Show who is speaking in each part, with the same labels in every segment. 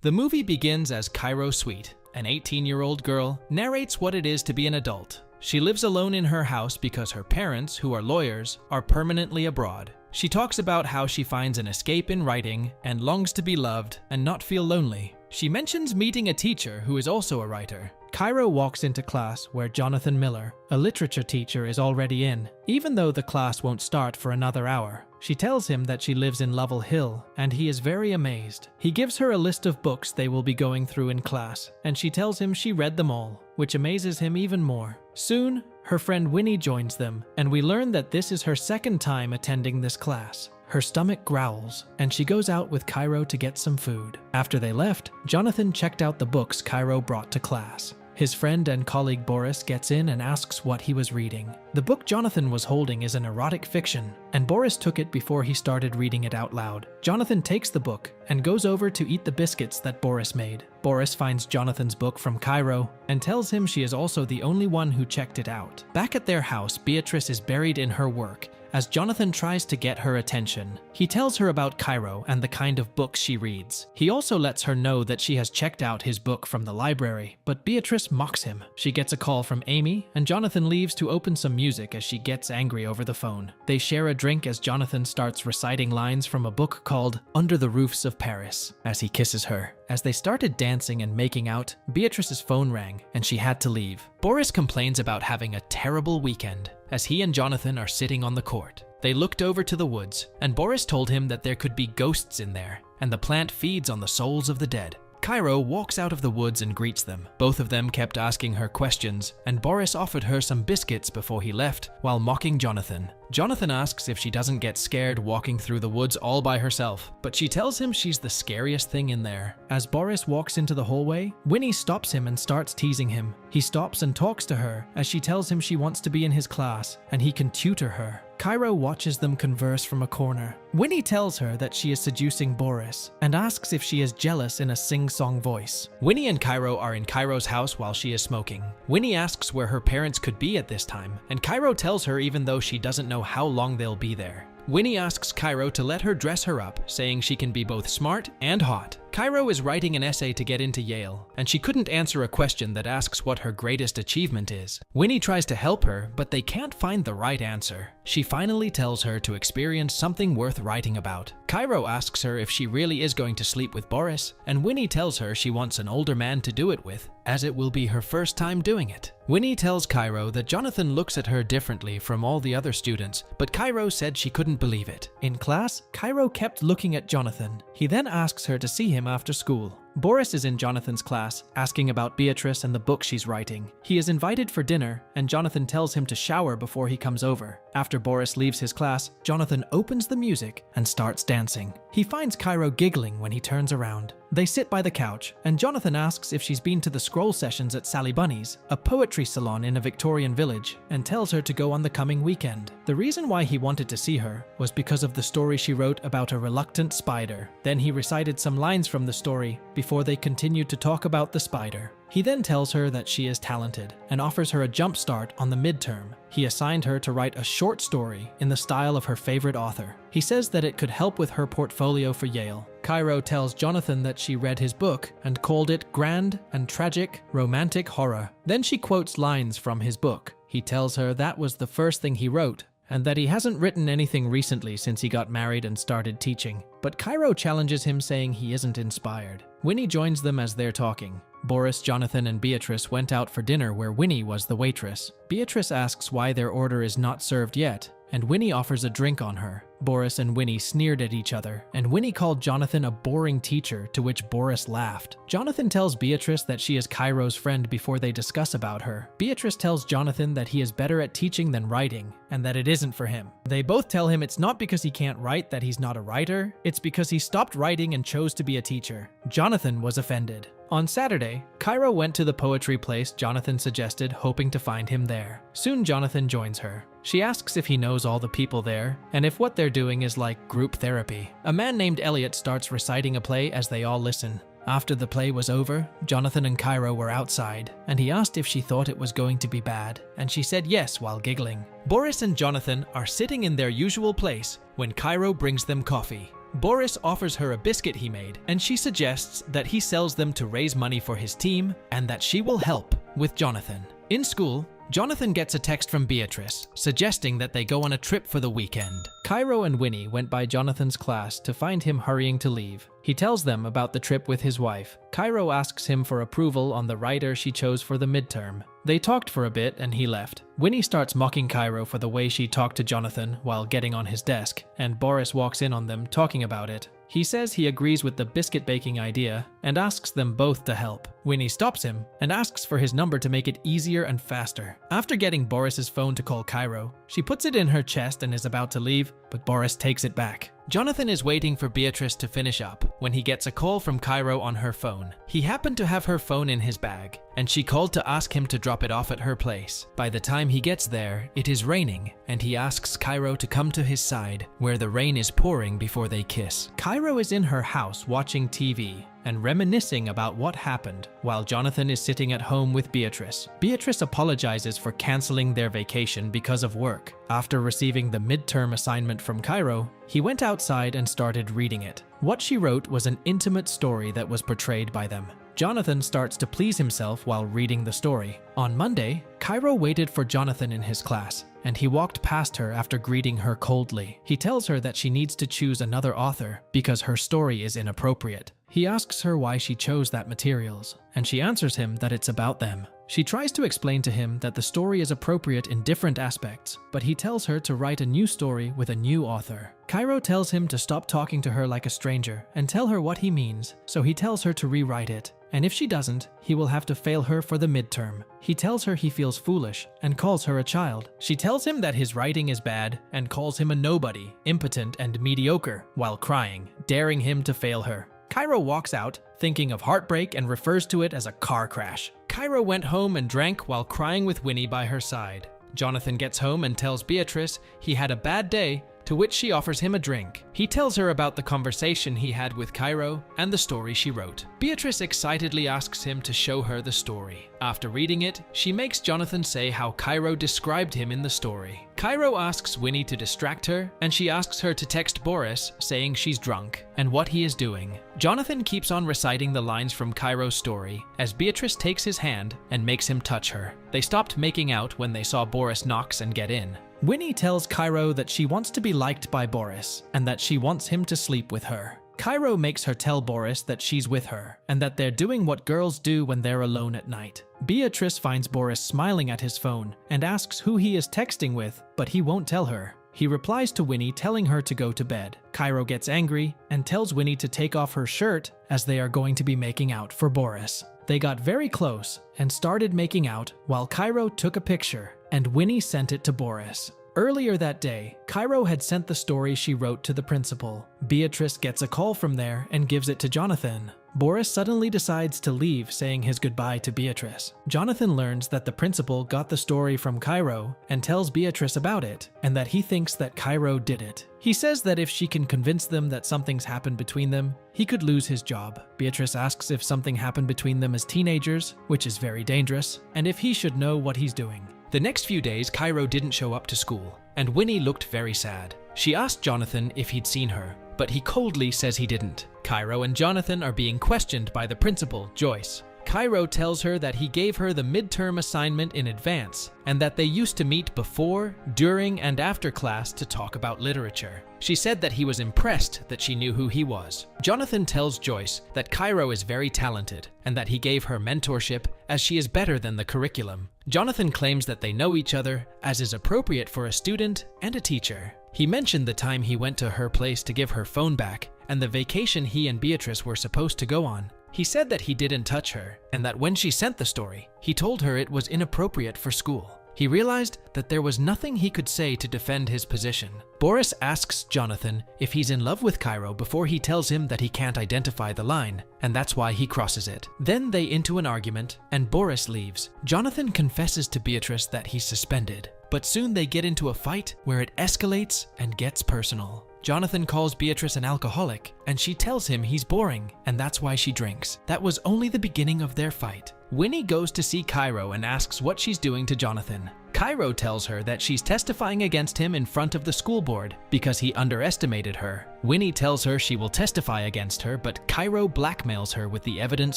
Speaker 1: The movie begins as Cairo Sweet, an 18-year-old girl, narrates what it is to be an adult. She lives alone in her house because her parents, who are lawyers, are permanently abroad. She talks about how she finds an escape in writing and longs to be loved and not feel lonely. She mentions meeting a teacher who is also a writer. Cairo walks into class where Jonathan Miller, a literature teacher, is already in, even though the class won't start for another hour. She tells him that she lives in Lovell Hill, and he is very amazed. He gives her a list of books they will be going through in class, and she tells him she read them all, which amazes him even more. Soon, her friend Winnie joins them, and we learn that this is her second time attending this class. Her stomach growls, and she goes out with Cairo to get some food. After they left, Jonathan checked out the books Cairo brought to class. His friend and colleague Boris gets in and asks what he was reading. The book Jonathan was holding is an erotic fiction, and Boris took it before he started reading it out loud. Jonathan takes the book and goes over to eat the biscuits that Boris made. Boris finds Jonathan's book from Cairo and tells him she is also the only one who checked it out. Back at their house, Beatrice is buried in her work as Jonathan tries to get her attention. He tells her about Cairo and the kind of books she reads. He also lets her know that she has checked out his book from the library, but Beatrice mocks him. She gets a call from Amy, and Jonathan leaves to open some music as she gets angry over the phone. They share a drink as Jonathan starts reciting lines from a book called Under the Roofs of Paris as he kisses her. As they started dancing and making out, Beatrice's phone rang and she had to leave. Boris complains about having a terrible weekend as he and Jonathan are sitting on the court. They looked over to the woods, and Boris told him that there could be ghosts in there, and the plant feeds on the souls of the dead. Cairo walks out of the woods and greets them. Both of them kept asking her questions, and Boris offered her some biscuits before he left, while mocking Jonathan. Jonathan asks if she doesn't get scared walking through the woods all by herself, but she tells him she's the scariest thing in there. As Boris walks into the hallway, Winnie stops him and starts teasing him. He stops and talks to her as she tells him she wants to be in his class and he can tutor her. Cairo watches them converse from a corner. Winnie tells her that she is seducing Boris and asks if she is jealous in a sing-song voice. Winnie and Cairo are in Cairo's house while she is smoking. Winnie asks where her parents could be at this time, and Cairo tells her even though she doesn't know how long they'll be there. Winnie asks Cairo to let her dress her up, saying she can be both smart and hot. Cairo is writing an essay to get into Yale, and she couldn't answer a question that asks what her greatest achievement is. Winnie tries to help her, but they can't find the right answer. She finally tells her to experience something worth writing about. Cairo asks her if she really is going to sleep with Boris, and Winnie tells her she wants an older man to do it with, as it will be her first time doing it. Winnie tells Cairo that Jonathan looks at her differently from all the other students, but Cairo said she couldn't believe it. In class, Cairo kept looking at Jonathan. He then asks her to see him after school. Boris is in Jonathan's class, asking about Beatrice and the book she's writing. He is invited for dinner, and Jonathan tells him to shower before he comes over. After Boris leaves his class, Jonathan opens the music and starts dancing. He finds Cairo giggling when he turns around. They sit by the couch, and Jonathan asks if she's been to the scroll sessions at Sally Bunny's, a poetry salon in a Victorian village, and tells her to go on the coming weekend. The reason why he wanted to see her was because of the story she wrote about a reluctant spider. Then he recited some lines from the story before they continued to talk about the spider. He then tells her that she is talented and offers her a jump start on the midterm. He assigned her to write a short story in the style of her favorite author. He says that it could help with her portfolio for Yale. Cairo tells Jonathan that she read his book and called it grand and tragic romantic horror. Then she quotes lines from his book. He tells her that was the first thing he wrote, and that he hasn't written anything recently since he got married and started teaching. But Cairo challenges him, saying he isn't inspired. Winnie joins them as they're talking. Boris, Jonathan, and Beatrice went out for dinner where Winnie was the waitress. Beatrice asks why their order is not served yet, and Winnie offers a drink on her. Boris and Winnie sneered at each other, and Winnie called Jonathan a boring teacher, to which Boris laughed. Jonathan tells Beatrice that she is Cairo's friend before they discuss about her. Beatrice tells Jonathan that he is better at teaching than writing, and that it isn't for him. They both tell him it's not because he can't write that he's not a writer, it's because he stopped writing and chose to be a teacher. Jonathan was offended. On Saturday, Cairo went to the poetry place Jonathan suggested, hoping to find him there. Soon Jonathan joins her. She asks if he knows all the people there, and if what they're doing is like group therapy. A man named Elliot starts reciting a play as they all listen. After the play was over, Jonathan and Cairo were outside, and he asked if she thought it was going to be bad, and she said yes while giggling. Boris and Jonathan are sitting in their usual place when Cairo brings them coffee. Boris offers her a biscuit he made, and she suggests that he sells them to raise money for his team and that she will help with Jonathan. In school, Jonathan gets a text from Beatrice suggesting that they go on a trip for the weekend. Cairo and Winnie went by Jonathan's class to find him hurrying to leave. He tells them about the trip with his wife. Cairo asks him for approval on the writer she chose for the midterm. They talked for a bit and he left. Winnie starts mocking Cairo for the way she talked to Jonathan while getting on his desk, and Boris walks in on them talking about it. He says he agrees with the biscuit baking idea and asks them both to help. Winnie stops him and asks for his number to make it easier and faster. After getting Boris's phone to call Cairo, she puts it in her chest and is about to leave, but Boris takes it back. Jonathan is waiting for Beatrice to finish up when he gets a call from Cairo on her phone. He happened to have her phone in his bag, and she called to ask him to drop it off at her place. By the time he gets there, it is raining, and he asks Cairo to come to his side, where the rain is pouring before they kiss. Cairo is in her house watching TV and reminiscing about what happened while Jonathan is sitting at home with Beatrice. Beatrice apologizes for canceling their vacation because of work. After receiving the midterm assignment from Cairo, he went outside and started reading it. What she wrote was an intimate story that was portrayed by them. Jonathan starts to please himself while reading the story. On Monday, Cairo waited for Jonathan in his class, and he walked past her after greeting her coldly. He tells her that she needs to choose another author because her story is inappropriate. He asks her why she chose that materials, and she answers him that it's about them. She tries to explain to him that the story is appropriate in different aspects, but he tells her to write a new story with a new author. Cairo tells him to stop talking to her like a stranger and tell her what he means, so he tells her to rewrite it. And if she doesn't, he will have to fail her for the midterm. He tells her he feels foolish and calls her a child. She tells him that his writing is bad and calls him a nobody, impotent and mediocre, while crying, daring him to fail her. Cairo walks out, thinking of heartbreak, and refers to it as a car crash. Cairo went home and drank while crying with Winnie by her side. Jonathan gets home and tells Beatrice he had a bad day, to which she offers him a drink. He tells her about the conversation he had with Cairo and the story she wrote. Beatrice excitedly asks him to show her the story. After reading it, she makes Jonathan say how Cairo described him in the story. Cairo asks Winnie to distract her, and she asks her to text Boris saying she's drunk and what he is doing. Jonathan keeps on reciting the lines from Cairo's story as Beatrice takes his hand and makes him touch her. They stopped making out when they saw Boris knocks and get in. Winnie tells Cairo that she wants to be liked by Boris and that she wants him to sleep with her. Cairo makes her tell Boris that she's with her and that they're doing what girls do when they're alone at night. Beatrice finds Boris smiling at his phone and asks who he is texting with, but he won't tell her. He replies to Winnie telling her to go to bed. Cairo gets angry and tells Winnie to take off her shirt as they are going to be making out for Boris. They got very close and started making out while Cairo took a picture and Winnie sent it to Boris. Earlier that day, Cairo had sent the story she wrote to the principal. Beatrice gets a call from there and gives it to Jonathan. Boris suddenly decides to leave, saying his goodbye to Beatrice. Jonathan learns that the principal got the story from Cairo and tells Beatrice about it, and that he thinks that Cairo did it. He says that if she can convince them that something's happened between them, he could lose his job. Beatrice asks if something happened between them as teenagers, which is very dangerous, and if he should know what he's doing. The next few days, Cairo didn't show up to school, and Winnie looked very sad. She asked Jonathan if he'd seen her, but he coldly says he didn't. Cairo and Jonathan are being questioned by the principal, Joyce. Cairo tells her that he gave her the midterm assignment in advance and that they used to meet before, during, and after class to talk about literature. She said that he was impressed that she knew who he was. Jonathan tells Joyce that Cairo is very talented and that he gave her mentorship as she is better than the curriculum. Jonathan claims that they know each other as is appropriate for a student and a teacher. He mentioned the time he went to her place to give her phone back and the vacation he and Beatrice were supposed to go on. He said that he didn't touch her, and that when she sent the story, he told her it was inappropriate for school. He realized that there was nothing he could say to defend his position. Boris asks Jonathan if he's in love with Cairo before he tells him that he can't identify the line, and that's why he crosses it. Then they into an argument, and Boris leaves. Jonathan confesses to Beatrice that he's suspended, but soon they get into a fight where it escalates and gets personal. Jonathan calls Beatrice an alcoholic, and she tells him he's boring, and that's why she drinks. That was only the beginning of their fight. Winnie goes to see Cairo and asks what she's doing to Jonathan. Cairo tells her that she's testifying against him in front of the school board because he underestimated her. Winnie tells her she will testify against her, but Cairo blackmails her with the evidence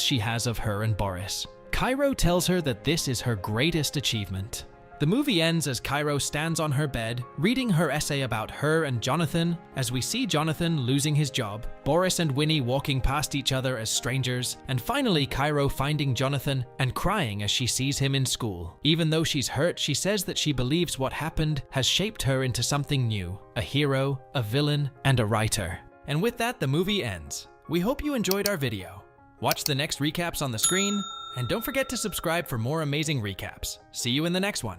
Speaker 1: she has of her and Boris. Cairo tells her that this is her greatest achievement. The movie ends as Cairo stands on her bed, reading her essay about her and Jonathan, as we see Jonathan losing his job, Boris and Winnie walking past each other as strangers, and finally Cairo finding Jonathan and crying as she sees him in school. Even though she's hurt, she says that she believes what happened has shaped her into something new, a hero, a villain, and a writer. And with that, the movie ends. We hope you enjoyed our video. Watch the next recaps on the screen, and don't forget to subscribe for more amazing recaps. See you in the next one.